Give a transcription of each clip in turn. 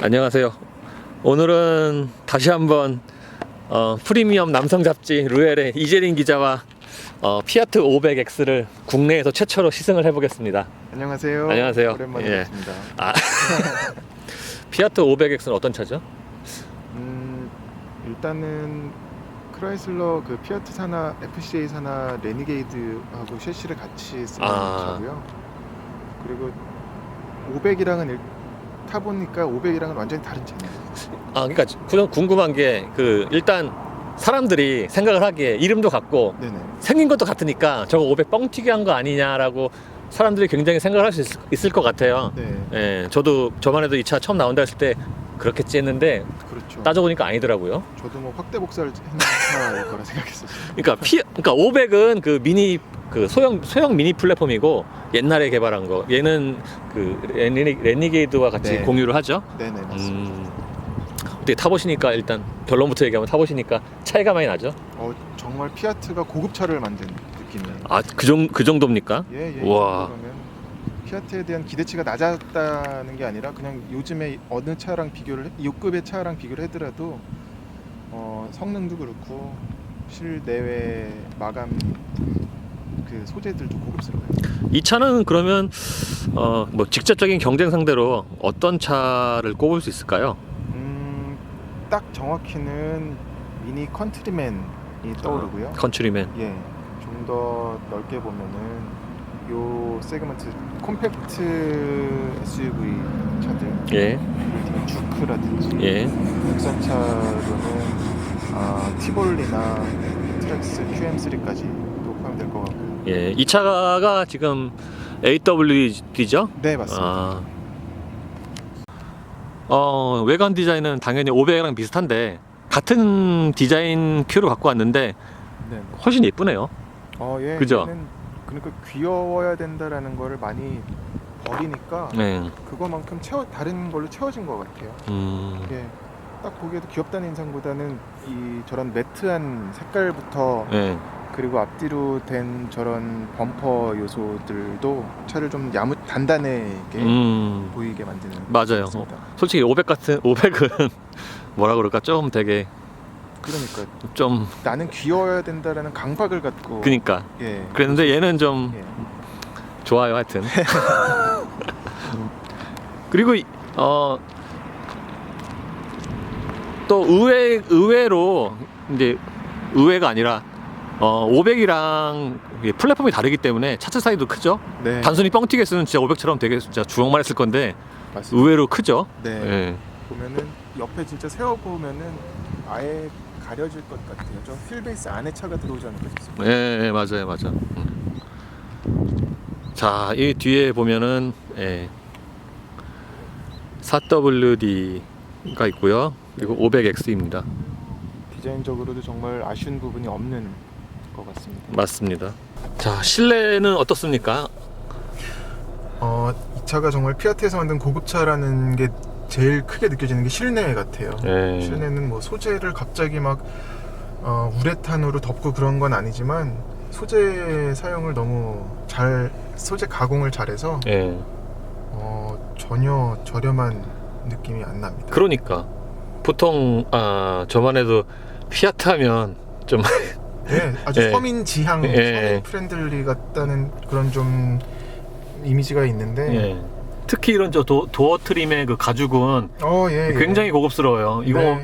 안녕하세요. 오늘은 다시 한번 프리미엄 남성 잡지 루엘의 이재린 기자와 피아트 500X를 국내에서 최초로 시승을 해보겠습니다. 안녕하세요. 안녕하세요. 오랜만에 예. 뵙습니다. 피아트 500X는 어떤 차죠? 일단은 크라이슬러 그 피아트 산하 FCA 산하 레니게이드하고 셰시를 같이 쓰는 차고요. 그리고 500이랑은 타보니까 500이랑은 완전히 다른 차네요. 그러니까 그냥 궁금한 게 일단 사람들이 생각을 하기에 이름도 같고 네네. 생긴 것도 같으니까 저거 500 뻥튀기 한 거 아니냐라고 사람들이 굉장히 생각을 할 수 있을 것 같아요. 네. 예, 저만 해도 이 차 처음 나온다 했을 때 그렇겠지 했는데 그렇죠. 따져보니까 아니더라고요. 저도 뭐 확대 복사를 했는 차일 거라 생각했었어요. 그러니까 500은 그 미니 소형 미니 플랫폼이고 옛날에 개발한 거. 얘는 그 레니게이드와 같이 네. 공유를 하죠. 네네 맞습니다. 어떻게 타보시니까 일단 결론부터 얘기하면 타보시니까 차이가 많이 나죠? 정말 피아트가 고급차를 만든 느낌이에요. 그 정도입니까? 예. 우와. 그러면 피아트에 대한 기대치가 낮았다는 게 아니라 그냥 요즘에 어느 차랑 비교를 6급의 차랑 비교를 하더라도 성능도 그렇고 실내외 마감 그 소재들도 고급스러워요. 이 차는 그러면 뭐 직접적인 경쟁 상대로 어떤 차를 꼽을 수 있을까요? 딱 정확히는 미니 컨트리맨이 떠오르고요. 컨트리맨. 예, 좀 더 넓게 보면은 요 세그먼트 콤팩트 SUV 차들, 예. 주크라든지 예. 국산차로는 티볼리나 트랙스 QM3까지 또 포함될 것 같고. 예. 이 차가 지금 AWD죠? 네 맞습니다. 외관 디자인은 당연히 500이랑 비슷한데 같은 디자인 큐로 갖고 왔는데 네. 훨씬 예쁘네요. 예. 그죠? 얘는 그러니까 귀여워야 된다라는 거를 많이 버리니까 네. 그거만큼 다른 걸로 채워진 것 같아요. 예. 딱 보기에도 귀엽다는 인상보다는 저런 매트한 색깔부터 네. 그리고 앞뒤로 된 저런 범퍼 요소들도 차를 좀 단단하게 보이게 만드는 맞아요. 것 같습니다. 솔직히 500은 뭐라 그럴까 좀 되게 그러니까 좀 나는 귀여워야 된다라는 강박을 갖고 그니까 예. 그랬는데 얘는 좀 예. 좋아요 하여튼. 그리고 또 의외로 이제 의외가 아니라 500이랑 플랫폼이 다르기 때문에 차체 사이도 크죠. 네. 단순히 뻥튀기 했으면 진짜 500처럼 되게 진짜 주먹만 했을 건데 맞습니다. 의외로 크죠. 네. 예. 보면은 옆에 진짜 세워 보면은 아예 가려질 것 같아요. 저 휠베이스 안에 차가 들어오지 않을까 싶습니다. 예, 맞아요. 자, 이 뒤에 보면은 4WD가 있고요. 그리고 500X입니다. 디자인적으로도 정말 아쉬운 부분이 없는 것 같습니다. 맞습니다. 자, 실내는 어떻습니까? 이 차가 정말 피아트에서 만든 고급차라는 게 제일 크게 느껴지는 게 실내 같아요. 실내는 뭐 소재를 갑자기 막 우레탄으로 덮고 그런 건 아니지만 소재 사용을 너무 소재 가공을 잘해서 전혀 저렴한 느낌이 안 납니다. 그러니까 보통 저만 해도 피아트 하면 좀 아주 서민 지향, 서민 프렌들리 같다는 그런 좀 이미지가 있는데 특히 이런 도어 트림의 그 가죽은 굉장히 고급스러워요. 이거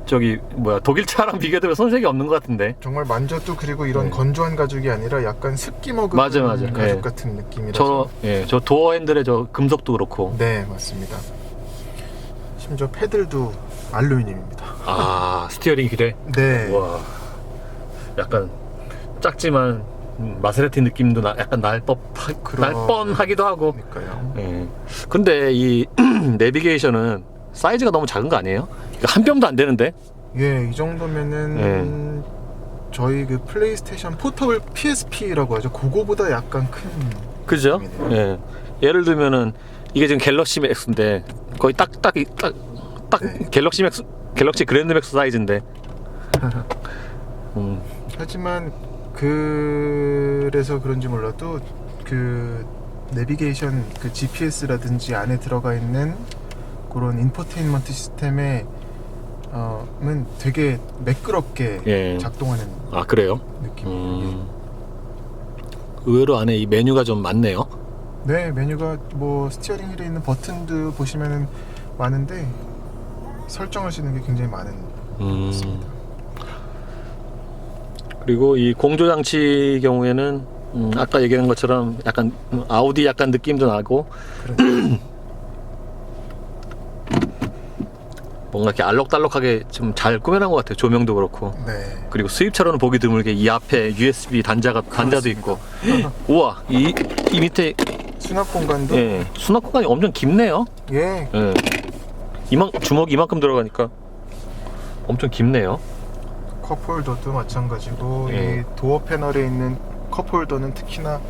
저기 독일 차랑 비교되면 손색이 없는 것 같은데. 정말 만져도 그리고 이런 건조한 가죽이 아니라 약간 습기 먹은 맞아. 가죽 같은 느낌이라서. 저 도어 핸들의 저 금속도 그렇고. 네 맞습니다. 심지어 패들도 알루미늄입니다. 스티어링 기대. 네. 와, 약간 작지만 마세라티 느낌도 약간 날 뻔하기도 하고. 그러니까요. 근데 이 내비게이션은 사이즈가 너무 작은 거 아니에요? 한 뼘도 안 되는데? 이 정도면은 저희 그 플레이스테이션 포터블 PSP라고 하죠. 그거보다 약간 큰. 그죠? 예를 들면은 이게 지금 갤럭시 맥스인데 거의 딱 갤럭시 그랜드 맥스 사이즈인데. 하지만 그래서 그런지 몰라도 그 내비게이션 그 GPS라든지 안에 들어가 있는 그런 인포테인먼트 시스템에 는 되게 매끄럽게 예. 작동하는 아, 그래요? 느낌이에요. 의외로 안에 이 메뉴가 좀 많네요. 네, 메뉴가 뭐 스티어링 휠에 있는 버튼도 보시면은 많은데 설정할 수 있는 게 굉장히 많은 것 같습니다. 그리고 이 공조 장치 경우에는 아까 얘기한 것처럼 약간 아우디 약간 느낌도 나고 뭔가 이렇게 알록달록하게 좀 잘 꾸며놓은 것 같아요. 조명도 그렇고. 네. 그리고 수입차로는 보기 드물게 이 앞에 USB 단자도 있고. 우와, 이 밑에 수납 공간도 예, 수납 공간이 엄청 깊네요. 예. 예. 주먹 이만큼 들어가니까 엄청 깊네요. 컵홀더도 마찬가지고 예. 이 도어 패널에 있는 컵홀더는 특히나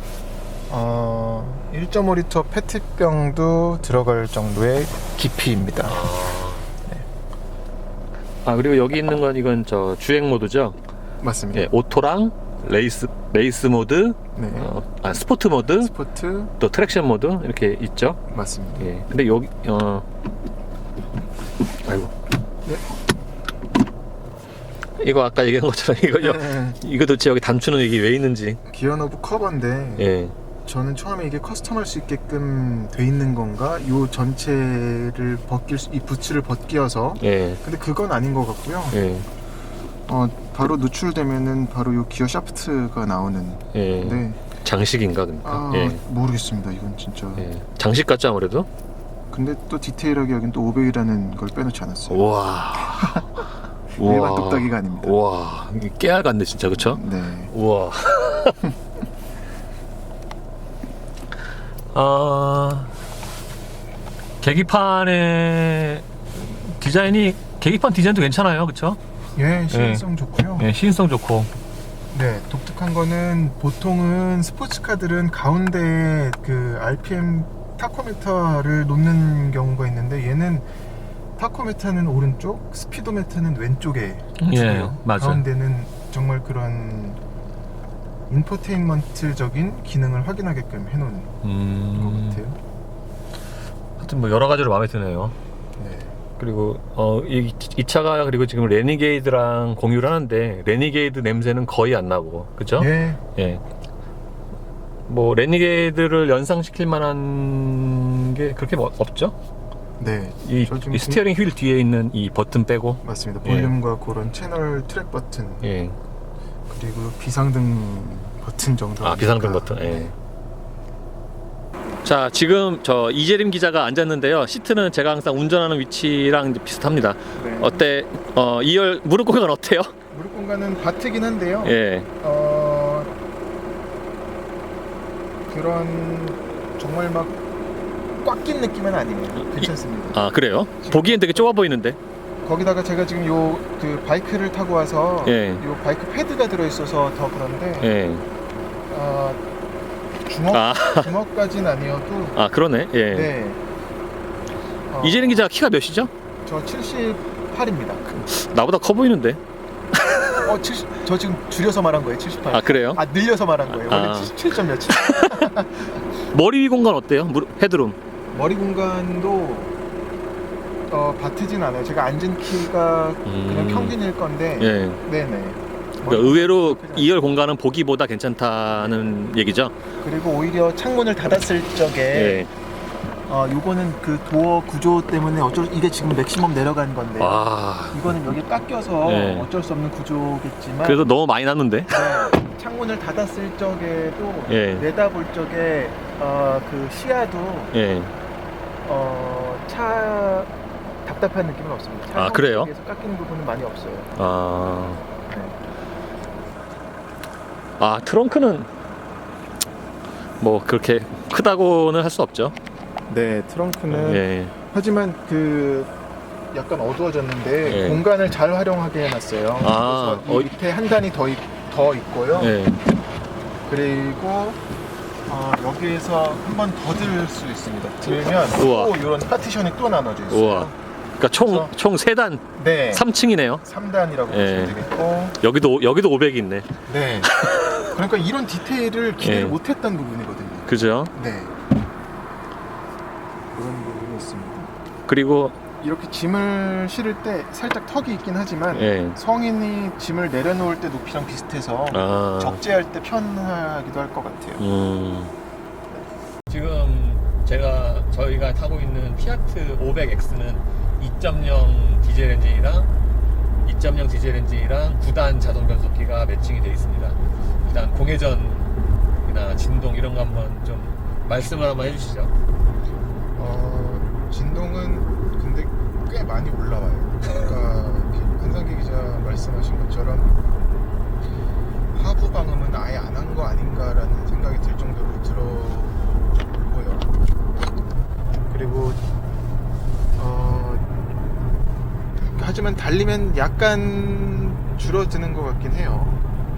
1.5리터 페트병도 들어갈 정도의 깊이입니다. 아, 그리고 여기 있는 건 이건 저 주행 모드죠. 맞습니다. 예, 오토랑 레이스 모드, 네. 스포트 모드, 스포트 또 트랙션 모드 이렇게 있죠. 맞습니다. 예. 근데 여기 아이고. 네. 이거 아까 얘기한 것처럼 이거 도대체 여기 단추는 이게 왜 있는지. 기어 노브 커버인데 예. 저는 처음에 이게 커스텀할 수 있게끔 돼 있는 건가? 요 전체를 이 부츠를 벗겨서. 예. 근데 그건 아닌 것 같고요. 예. 바로 노출되면은 바로 요 기어 샤프트가 나오는. 예. 네. 장식인가 그러니까. 예. 모르겠습니다. 이건 진짜. 예. 장식 같죠 아무래도. 근데 또 디테일하게 여긴 또 500이라는 걸 빼놓지 않았어요. 우와. 일반 똑딱이가 아닙니다. 우와. 깨알 같네 진짜, 그쵸? 네. 우와. 계기판의 계기판 디자인도 괜찮아요, 그쵸? 예, 시인성 좋고요. 예, 시인성 좋고. 네, 독특한 거는 보통은 스포츠카들은 가운데 그 RPM 타코미터를 놓는 경우가 있는데 얘는 타코미터는 오른쪽, 스피도미터는 왼쪽에 예, 맞아요. 가운데는 정말 그런 인포테인먼트적인 기능을 확인하게끔 해놓은 것 같아요. 하여튼 뭐 여러 가지로 마음에 드네요. 네. 그리고 이 차가 그리고 지금 레니게이드랑 공유를 하는데 레니게이드 냄새는 거의 안 나고, 그죠? 예. 예. 뭐 레니게이드를 연상시킬 만한 게 그렇게 뭐 없죠? 네. 이 스티어링 휠 뒤에 있는 이 버튼 빼고. 맞습니다. 볼륨과 그런 채널 트랙 버튼. 예. 그리고 비상등 버튼 정도. 비상등 버튼. 예. 자, 지금 저 이재림 기자가 앉았는데요. 시트는 제가 항상 운전하는 위치랑 이제 비슷합니다. 네. 어때? 2열 무릎 공간 어때요? 무릎 공간은 바트긴 한데요. 예. 그런 정말 막 꽉 낀 느낌은 아니에요. 괜찮습니다. 아, 그래요? 보기엔 되게 좁아 보이는데. 거기다가 제가 지금 요 그 바이크를 타고 와서 예. 요 바이크 패드가 들어 있어서 더 그런데 예. 주먹까지는 아니어도 그러네. 예. 네. 이재림 기자 키가 몇이죠? 저 78입니다. 나보다 커 보이는데. 저 지금 줄여서 말한 거예요. 78. 아, 그래요? 늘려서 말한 거예요. 원래 77점 몇이. 머리 위 공간 어때요? 헤드룸. 머리 공간도 바트진 않아요. 제가 앉은 키가 그냥 평균일 건데. 예. 네네. 그러니까 의외로 2열 공간은 보기보다 괜찮다는 얘기죠. 그리고 오히려 창문을 닫았을 적에 예. 요거는 그 도어 구조 때문에 이게 지금 맥시멈 내려간 건데 이거는 여기 깎여서 예. 어쩔 수 없는 구조겠지만 그래도 너무 많이 났는데. 네, 창문을 닫았을 적에도 예. 내다볼 적에 그 시야도 예. 차 답답한 느낌은 없습니다. 차 그래요? 쪽에서 깎이는 부분은 많이 없어요. 네. 트렁크는 뭐 그렇게 크다고는 할 수 없죠. 네, 트렁크는 예. 하지만 그 약간 어두워졌는데 예. 공간을 잘 활용하게 해놨어요. 그래서 이 밑에 한 단이 더 있고요. 예. 그리고 여기에서 한 번 더 들 수 있습니다. 들면 우와. 또 이런 파티션이 또 나눠져 있어요. 우와. 그러니까 총 3단, 네. 3층이네요. 3단이라고 예. 보시면 되겠고. 여기도 500이 있네. 네. 그러니까 이런 디테일을 기대를 예. 못했던 부분이거든요. 그죠? 네. 그런 부분이 있습니다. 그리고 이렇게 짐을 실을 때 살짝 턱이 있긴 하지만 예. 성인이 짐을 내려놓을 때 높이랑 비슷해서 아. 적재할 때 편하기도 할 것 같아요. 지금 저희가 타고 있는 피아트 500X는 2.0 디젤 엔진이랑 2.0 디젤 엔진이랑 9단 자동 변속기가 매칭이 되어 있습니다. 일단 공회전이나 진동 이런 거 한번 좀 말씀을 한번 해주시죠. 진동은 근데 꽤 많이 올라와요. 아까 한상기 기자 말씀하신 것처럼 하부 방음은 아예 안 한 거 아닌가라는 생각이 들 정도로 들어보여요. 그리고 하지만 달리면 약간 줄어드는 것 같긴 해요.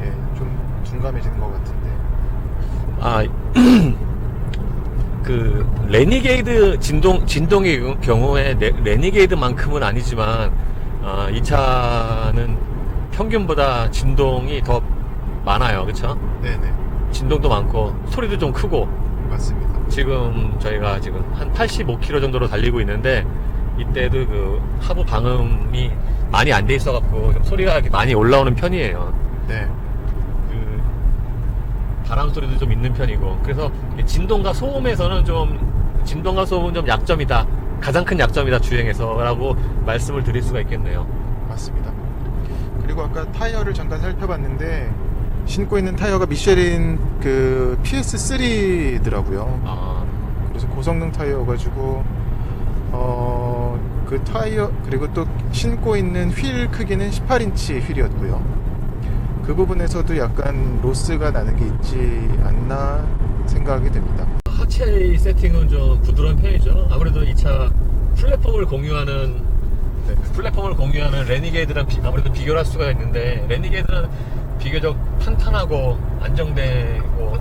예, 좀 둔감해지는 것 같은데. 아, 그 레니게이드 진동의 경우에 레니게이드만큼은 아니지만 이 차는 평균보다 진동이 더 많아요, 그렇죠? 네네. 진동도 많고 소리도 좀 크고. 맞습니다. 지금 저희가 지금 한 85km 정도로 달리고 있는데 이때도 그 하부 방음이 많이 안 돼 있어갖고 좀 소리가 이렇게 많이 올라오는 편이에요. 네. 그 바람 소리도 좀 있는 편이고, 그래서 진동과 소음에서는 진동과 소음은 좀 약점이다, 가장 큰 약점이다 주행에서라고 말씀을 드릴 수가 있겠네요. 맞습니다. 그리고 아까 타이어를 잠깐 살펴봤는데 신고 있는 타이어가 미쉐린 그 PS3더라고요. 그래서 고성능 타이어가지고 그 타이어, 그리고 또 신고 있는 휠 크기는 18인치 휠이었고요. 그 부분에서도 약간 로스가 나는 게 있지 않나 생각이 됩니다. 하체 세팅은 좀 부드러운 편이죠. 아무래도 이 차 플랫폼을 공유하는 레니게이드랑 아무래도 비교를 할 수가 있는데, 레니게이드는 비교적 탄탄하고 안정되고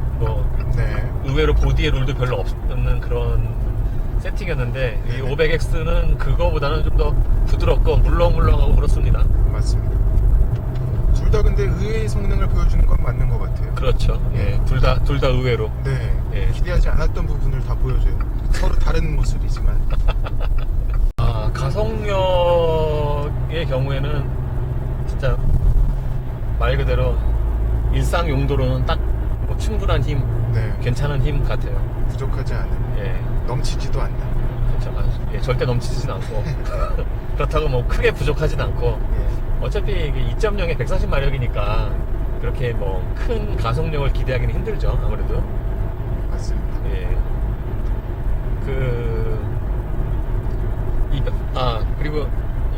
네. 의외로 보디에 롤도 별로 없는 그런 세팅이었는데, 이 500X는 그거보다는 좀 더 부드럽고 물렁물렁하고 그렇습니다. 맞습니다. 둘 다 근데 의외의 성능을 보여주는 건 맞는 것 같아요. 그렇죠. 예, 둘 다 의외로. 네. 예. 기대하지 않았던 부분을 다 보여줘요. 서로 다른 모습이지만. 가속력의 경우에는 진짜 말 그대로 일상 용도로는 딱 뭐 충분한 힘, 네. 괜찮은 힘 같아요. 부족하지 않은. 예, 넘치지도 않는. 그렇죠. 예, 절대 넘치진 않고 그렇다고 뭐 크게 부족하진 않고, 예. 어차피 이게 2.0에 140마력이니까 그렇게 뭐 큰 가속력을 기대하기는 힘들죠, 아무래도. 맞습니다. 예. 그리고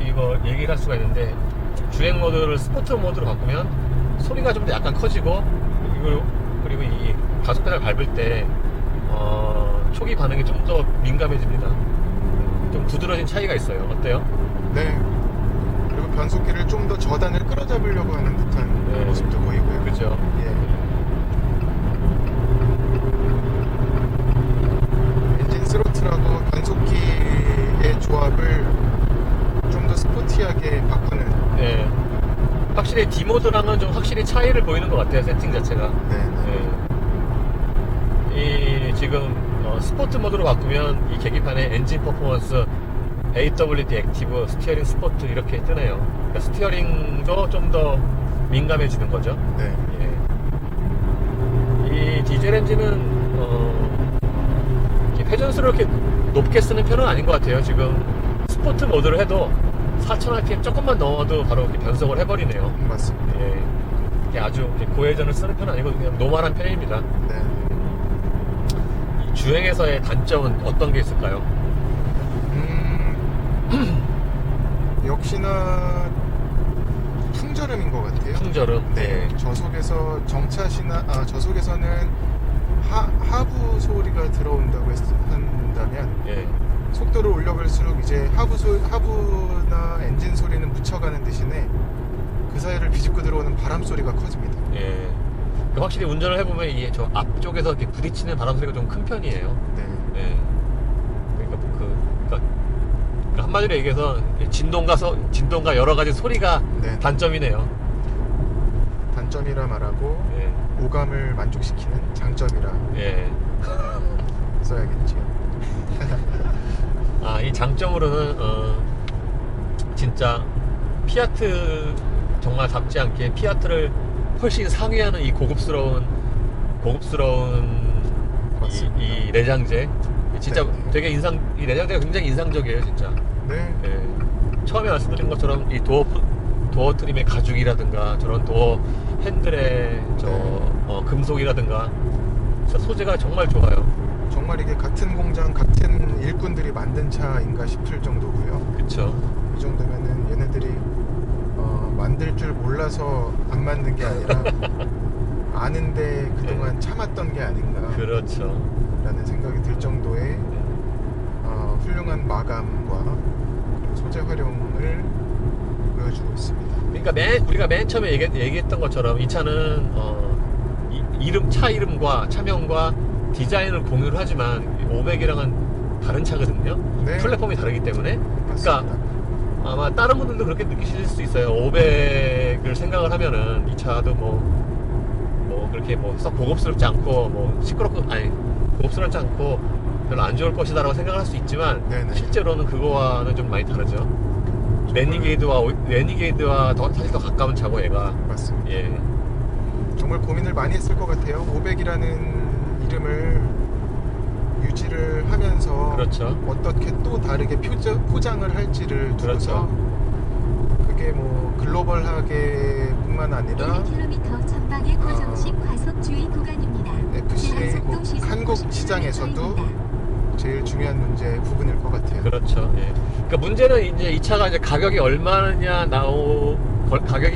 이거 얘기를 할 수가 있는데, 주행 모드를 스포츠 모드로 바꾸면 소리가 좀 더 약간 커지고, 그리고 이 가속 페달 밟을 때 초기 반응이 좀 더 민감해집니다. 좀 부드러진 차이가 있어요. 어때요? 네. 그리고 변속기를 좀 더 저단을 끌어잡으려고 하는 듯한 네. 모습도 보이고요. 그죠? 예. 엔진 스로틀하고 변속기의 조합을 좀 더 스포티하게 바꾸는. 네. 확실히 D모드랑은 좀 확실히 차이를 보이는 것 같아요, 세팅 자체가. 네. 이 지금 스포트 모드로 바꾸면 이 계기판에 엔진 퍼포먼스, AWD 액티브, 스티어링 스포트 이렇게 뜨네요. 그러니까 스티어링도 좀 더 민감해지는 거죠. 네. 예. 이 디젤 엔진은 회전수를 이렇게 높게 쓰는 편은 아닌 것 같아요. 지금 스포트 모드로 해도 4000rpm 조금만 넘어도 바로 이렇게 변속을 해버리네요. 맞습니다. 예. 이게 아주 이렇게 고회전을 쓰는 편은 아니고 그냥 노멀한 편입니다. 네. 이 주행에서의 단점은 어떤 게 있을까요? 역시나 풍절음인 것 같아요. 풍절음. 네. 저속에서 저속에서는 하부 소리가 들어온다고 한다면, 예. 속도를 올려갈수록 이제 하부나 엔진 소리는 묻혀가는 대신에 그 사이를 비집고 들어오는 바람 소리가 커집니다. 예. 확실히 운전을 해보면 이게 저 앞쪽에서 이렇게 부딪히는 바람 소리가 좀 큰 편이에요. 네. 예. 그러니까 한마디로 얘기해서 진동과 여러 가지 소리가 네. 단점이네요. 단점이라 말하고, 예. 오감을 만족시키는 장점이라 예. 써야겠지요. 이 장점으로는 진짜 피아트 정말 답지 않게 피아트를 훨씬 상회하는 이 고급스러운 이 내장재 진짜 네. 되게 이 내장재가 굉장히 인상적이에요 진짜. 네. 예. 처음에 말씀드린 것처럼 이 도어 트림의 가죽이라든가 저런 도어 핸들의 금속이라든가 진짜 소재가 정말 좋아요. 정말 이게 같은 공장 같은 일꾼들이 만든 차인가 싶을 정도고요. 그쵸. 이 정도면은 얘네들이 만들 줄 몰라서 안 만든 게 아니라 아는데 그동안 참았던 게 아닌가 그렇죠. 라는 생각이 들 정도의 훌륭한 마감과 소재 활용을 보여주고 있습니다. 그러니까 우리가 맨 처음에 얘기했던 것처럼 이 차는 차 이름과 차명과 디자인을 공유를 하지만 500이랑은 다른 차거든요. 네. 플랫폼이 다르기 때문에. 맞습니다. 그러니까 아마 다른 분들도 그렇게 느끼실 수 있어요. 500을 생각을 하면은 이 차도 그렇게 썩 고급스럽지 않고 고급스럽지 않고 별로 안 좋을 것이다라고 생각을 할 수 있지만 네네. 실제로는 그거와는 좀 많이 다르죠. 레니게이드와 사실 더 가까운 차고 얘가. 맞습니다. 예. 정말 고민을 많이 했을 것 같아요. 500이라는 이름을 유지를 하면서 그렇죠. 어떻게 또 다르게 포장을 할지를 두고서 그게 글로벌하게 뿐만 아니라 1km 전방의 고정식 과속 주의 구간입니다. FCA 제한 속도 시속 한국 90km 시장에서도 입니다. 제일 중요한 부분일 것 같아요. 그렇죠. 예. 그러니까 문제는 이제 이 차가 이제 가격이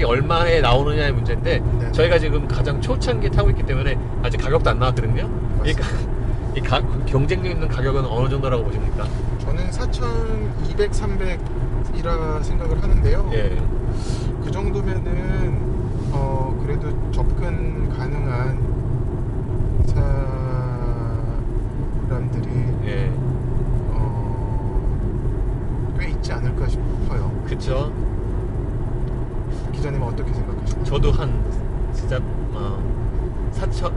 얼마에 나오느냐의 문제인데 네. 저희가 저희가 지금 가장 초창기에 타고 있기 때문에 아직 가격도 안 나왔거든요. 그러니까 이 경쟁력 있는 가격은 어느 정도라고 보십니까? 저는 4,200, 300이라 생각을 하는데요. 예. 그 정도면은 그래도 접근 가능한 사람들이 예. 꽤 있지 않을까 싶어요. 그쵸. 기자님은 어떻게 생각하십니까? 저도 진짜 4천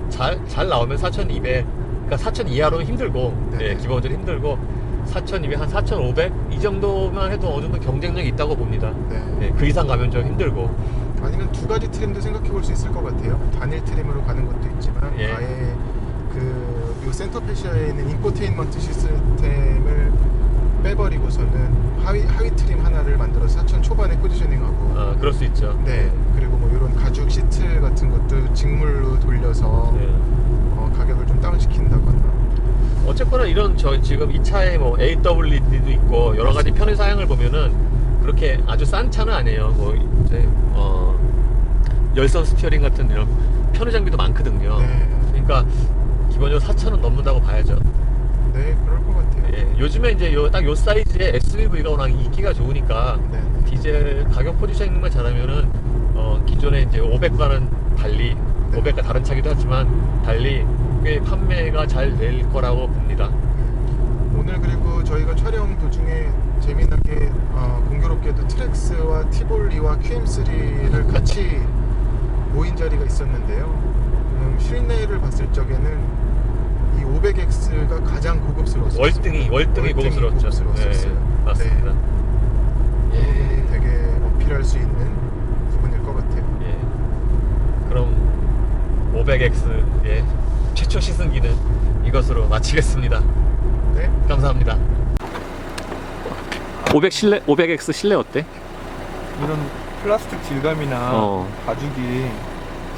잘 나오면 4,200, 그러니까 4,000 이하로는 힘들고, 네네. 예, 기본적으로 힘들고 4,200, 한 4,500 이 정도만 해도 어느 정도 경쟁력이 있다고 봅니다. 네. 예, 그 이상 가면 좀 힘들고. 아니면 두 가지 트림도 생각해 볼 수 있을 것 같아요. 단일 트림으로 가는 것도 있지만 예. 아예 요 센터 페시아에 있는 인포테인먼트 시스템을 빼버리고서는 하위 트림 하나를 만들어서 4,000 초반에 포지셔닝하고 그럴 수 있죠. 네, 그리고 이런 가죽 시트 같은 것도 직물로 돌려서 예. 가격을 좀 다운시킨다거나. 어쨌거나 지금 이 차에 AWD도 있고 여러 가지 편의 사양을 보면은 그렇게 아주 싼 차는 아니에요. 열선 스티어링 같은 이런 편의 장비도 많거든요. 네. 그러니까 기본적으로 4,000은 넘는다고 봐야죠. 네, 그럴 것 같아요. 예, 요즘에 이제 딱 요 사이즈의 SUV가 워낙 인기가 좋으니까 네. 디젤 가격 포지셔닝만 잘하면은 기존에 이제 500과는 달리, 네. 500과 다른 차기도 하지만 달리 꽤 판매가 잘 될 거라고 봅니다. 오늘 그리고 저희가 촬영 도중에 재미나게 공교롭게도 트렉스와 티볼리와 QM3를 같이 모인 자리가 있었는데요. 실내를 봤을 적에는 이 500X가 가장 고급스러웠어요. 월등히 고급스러웠죠. 고급스러웠어요. 네, 맞습니다. 이 부분이 되게 어필할 수 있는 부분일 것 같아요. 예. 그럼 500X 최초 시승기는 이것으로 마치겠습니다. 네. 감사합니다. 500X 실내 어때? 이런 플라스틱 질감이나 가죽이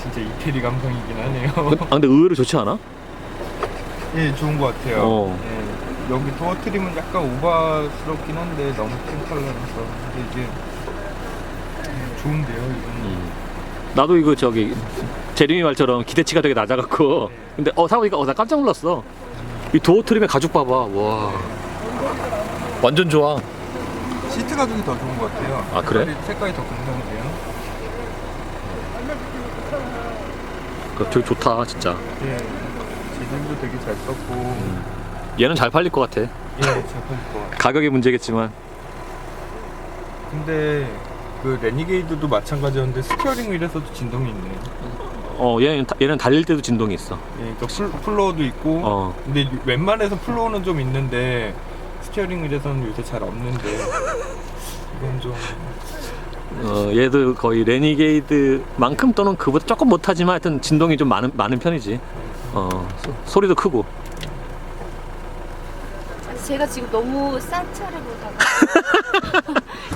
진짜 이태리 감성이긴 하네요. 근데 의외로 좋지 않아? 예, 좋은 것 같아요. 예, 여기 도어 트림은 약간 오버스럽긴 한데 너무 큰 컬러라서 근데 이게 좋은데요, 이건. 나도 이거 제리미 말처럼 기대치가 되게 낮아갖고 근데 사고 보니까 나 깜짝 놀랐어. 이 도어 트림의 가죽 봐봐. 와, 완전 좋아. 시트 가죽이 더 좋은 것 같아요. 아, 그래? 색깔이 더 금성돼요. 되게 좋다 진짜. 예, 재질도 되게 잘 썼고. 얘는 잘 팔릴 것 같아. 예, 잘 팔릴 것 같아요. 가격이 문제겠지만. 근데 그 레니게이드도 마찬가지였는데 스티어링 휠에서도 진동이 있네요. 얘는 달릴 때도 진동이 있어. 예, 그러니까 플로어도 있고. 근데 웬만해서 플로어는 좀 있는데 스티어링 휠에서는 요새 잘 없는데 이건 좀 얘도 거의 레니게이드만큼 또는 그보다 조금 못하지만 하여튼 진동이 좀 많은 편이지. 소리도 크고. 제가 지금 너무 싼 차를 보다가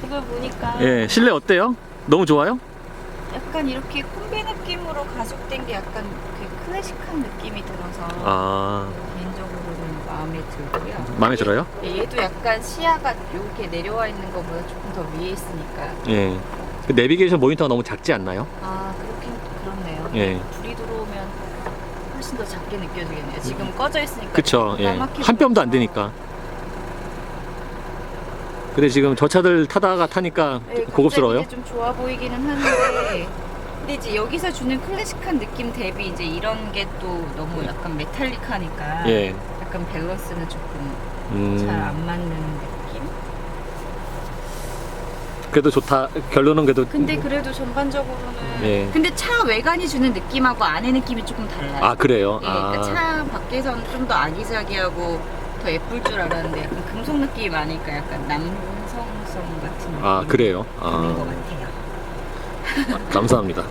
이걸 보니까 예, 실내 어때요? 너무 좋아요? 약간 이렇게 콤비 느낌으로 가죽된 게 약간 그 클래식한 느낌이 들어서 개인적으로는 마음에 들고요. 마음에 들어요? 예, 얘도 약간 시야가 이렇게 내려와 있는 것보다 조금 더 위에 있으니까. 예. 그 내비게이션 모니터가 너무 작지 않나요? 아, 그렇긴 그렇네요. 예. 불이 들어오면 훨씬 더 작게 느껴지겠네요. 지금 꺼져 있으니까. 그쵸. 예. 까맣게 한 뼘도 안 보여서. 되니까. 근데 지금 저 차들 타니까 네, 고급스러워요? 갑자기 이제 좀 좋아 보이기는 하는데 근데 이제 여기서 주는 클래식한 느낌 대비 이제 이런 게 또 너무 약간 메탈릭하니까 예. 약간 밸런스는 조금 잘 안 맞는 느낌? 그래도 좋다. 결론은 그래도. 근데 그래도 전반적으로는 예. 근데 차 외관이 주는 느낌하고 안의 느낌이 조금 달라요. 아, 그래요? 예, 그러니까 차 밖에서는 좀 더 아기자기하고 더 예쁠 줄 알았는데 약간 금속 느낌이 많으니까 약간 남성성 같은 느낌이 그래요? 드는 것 같아요. 감사합니다.